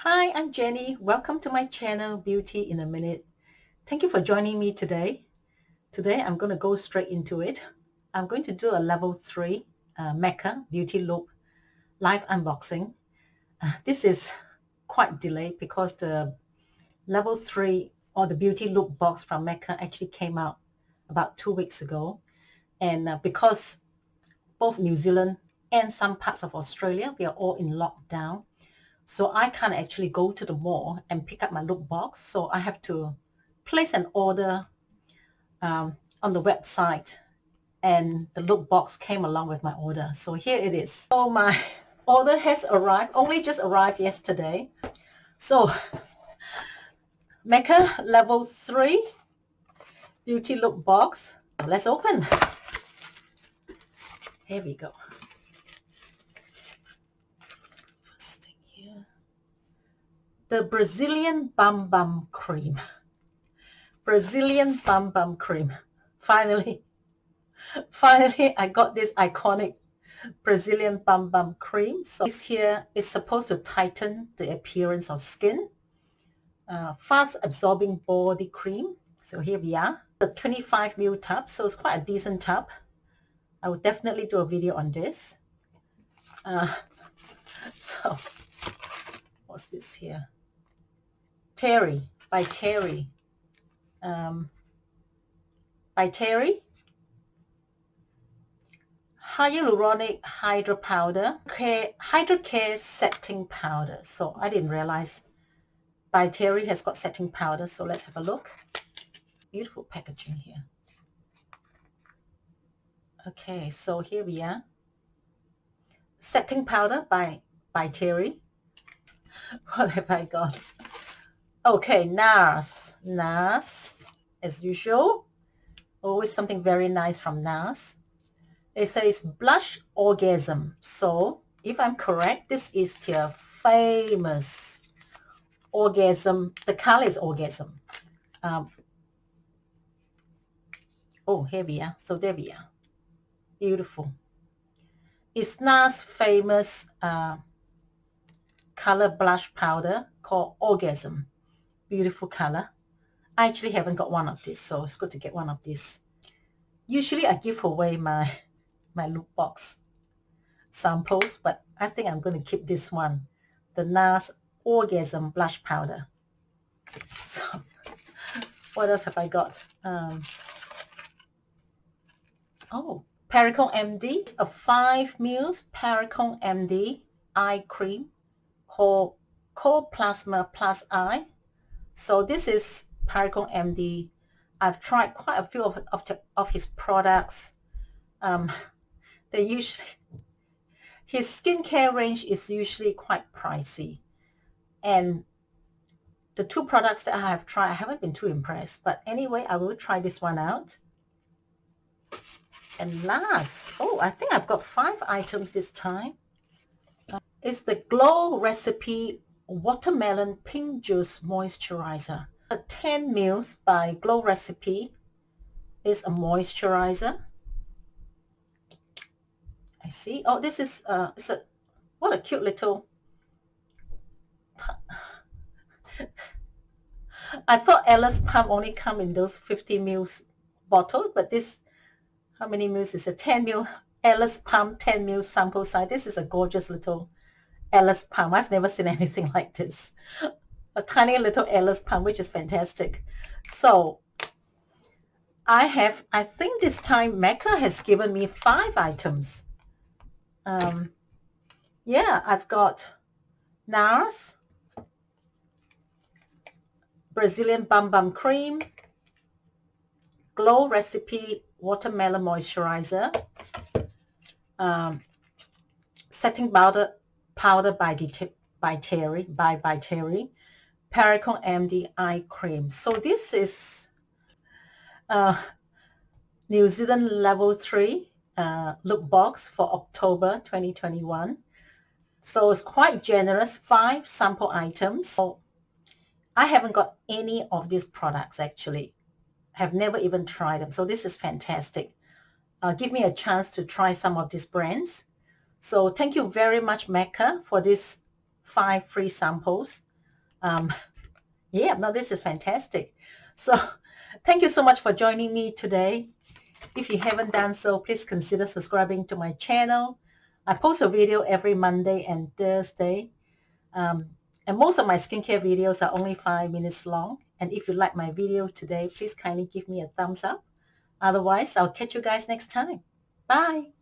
Hi, I'm Jenny. Welcome to my channel, Beauty in a Minute. Thank you for joining me today. Today, I'm going to go straight into it. I'm going to do a level 3 Mecca Beauty Loop live unboxing. This is quite delayed because the level 3 or the Beauty Loop box from Mecca actually came out about 2 weeks ago. And because both New Zealand and some parts of Australia, we are all in lockdown. So I can't actually go to the mall and pick up my look box. So I have to place an order on the website, and the look box came along with my order. So here it is. So my order has arrived, only just arrived yesterday. So Mecca level 3 beauty look box. Let's open. Here we go. First thing here. The Brazilian Bum Bum Cream. Brazilian Bum Bum Cream. Finally, I got this iconic Brazilian Bum Bum Cream. So this here is supposed to tighten the appearance of skin. Fast absorbing body cream. So here we are. The 25 ml tub, so it's quite a decent tub. I would definitely do a video on this. So what's this here? Terry, by Terry. By Terry. Hyaluronic Hydra powder, Hydra Care setting powder. So I didn't realize by Terry has got setting powder. So let's have a look. Beautiful packaging here. Okay, so here we are. Setting powder by Terry. What have I got? Okay, NARS. NARS, as usual. Always something very nice from NARS. It says Blush Orgasm. So if I'm correct, this is their famous Orgasm. The color is Orgasm. Oh, here we are. So there we are. Beautiful. It's NARS famous color blush powder called Orgasm. Beautiful color. I actually haven't got one of these, so it's good to get one of these. Usually I give away my look box samples, but I think I'm going to keep this one, the NARS Orgasm blush powder. So what else have I got? Oh, Perricone MD, a 5 ml Perricone MD eye cream called Co-Plasma Plus Eye. So this is Perricone MD. I've tried quite a few of his products. They usually, his skincare range is usually quite pricey, and the 2 products that I have tried, I haven't been too impressed. But anyway, I will try this one out. And last, oh, I think I've got 5 items this time. It's the Glow Recipe Watermelon Pink Juice Moisturizer. A 10 ml by Glow Recipe is a moisturizer. I see. Oh, this is what a cute little. I thought Alice Palm only come in those 50 ml bottle, but this, how many mils is it? 10 ml Alice Palm 10 ml sample size. This is a gorgeous little Alice Palm. I've never seen anything like this. A tiny little Alice Palm, which is fantastic. So I think this time Mecca has given me 5 items. Yeah, I've got NARS, Brazilian Bum Bum Cream, Glow Recipe Watermelon Moisturizer, setting powder by Terry, Perricone MD Eye Cream. So this is New Zealand Level 3 look box for October 2021. So it's quite generous, 5 sample items. So I haven't got any of these products actually. Have never even tried them. So this is fantastic. Give me a chance to try some of these brands. So thank you very much, Mecca, for these 5 free samples. Yeah, no, this is fantastic. So thank you so much for joining me today. If you haven't done so, please consider subscribing to my channel. I post a video every Monday and Thursday. Um, and most of my skincare videos are only 5 minutes long. And if you like my video today, please kindly give me a thumbs up. Otherwise, I'll catch you guys next time. Bye.